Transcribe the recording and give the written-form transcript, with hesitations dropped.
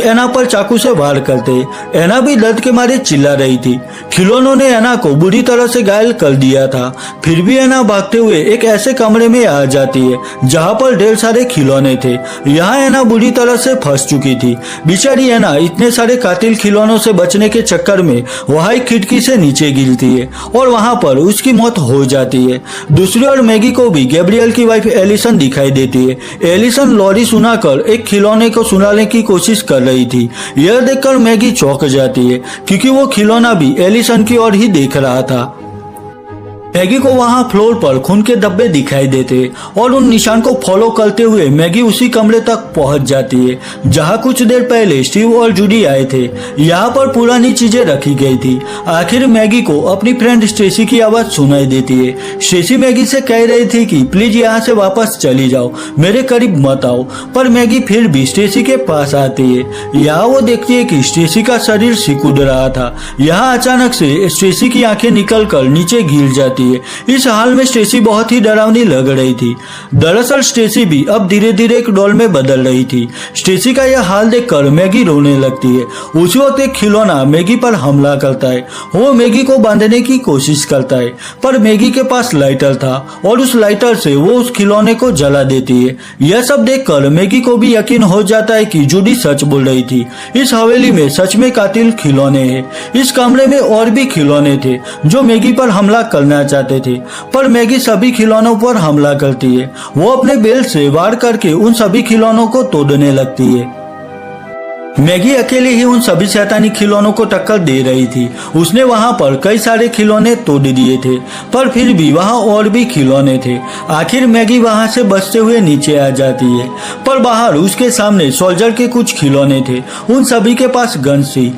एना पर चाकू से वार करते। एना भी दर्द के मारे चिल्ला रही थी। खिलौनों ने एना को बुरी तरह से घायल कर दिया था। फिर भी एना भागते हुए एक ऐसे कमरे में आ जाती है जहाँ पर ढेर सारे खिलौने थे। यहाँ एना बुरी तरह से फंस चुकी थी। बेचारी एना इतने सारे कातिल खिलौनों से बचने के चक्कर में वहाँ एक खिड़की से नीचे गिरती है और वहाँ पर उसकी मौत हो जाती है। दूसरी ओर मैगी को भी गैब्रियल की वाइफ एलिसन दिखाई देती है। एलिसन लॉरी सुनाकर एक खिलौने को सुनाने की कोशिश कर रही थी। यह देखकर मैगी चौंक जाती है क्योंकि वो खिलौना भी एलिसन की ओर ही देख रहा था। मैगी को वहां फ्लोर पर खून के धब्बे दिखाई देते और उन निशान को फॉलो करते हुए मैगी उसी कमरे तक पहुंच जाती है जहां कुछ देर पहले स्टीव और जूडी आए थे। यहाँ पर पुरानी चीजें रखी गई थी। आखिर मैगी को अपनी फ्रेंड स्टेसी की आवाज सुनाई देती है। स्टेसी मैगी से कह रही थी कि प्लीज यहाँ से वापस चली जाओ, मेरे करीब मत आओ, पर मैगी फिर भी स्टेसी के पास आती है। यहाँ वो देखती है कि स्टेसी का शरीर सिकुड़ रहा था। यहाँ अचानक से स्टेसी की आंखें निकल कर नीचे गिर जाती। इस हाल में स्टेसी बहुत ही डरावनी लग रही थी। दरअसल स्टेसी भी अब धीरे धीरे एक डॉल में बदल रही थी। स्टेसी का यह हाल देखकर मैगी रोने लगती है। उसी वक्त एक खिलौना मैगी पर हमला करता है। वो मैगी को बांधने की कोशिश करता है, पर मैगी के पास लाइटर था और उस लाइटर से वो उस खिलौने को जला देती है। यह सब देखकर मैगी को भी यकीन हो जाता है कि जूडी सच बोल रही थी। इस हवेली में सच में कातिल खिलौने हैं। इस कमरे में और भी खिलौने थे जो मैगी पर हमला करना चाहते थे, पर मैगी सभी खिलौनों पर हमला करती है। वो अपने बेल्ट से वार करके उन सभी खिलौनों को तोड़ने लगती है। मैगी अकेले ही उन सभी शैतानी खिलौनों को टक्कर दे रही थी। उसने वहां पर कई सारे खिलौने तोड़ दिए थे, पर फिर भी वहां और भी खिलौने थे। आखिर मैगी वहां से बचते हुए नीचे आ जाती है, पर बाहर उसके सामने सोल्जर के कुछ खिलौने थे। उन सभी के पास गन्स थी।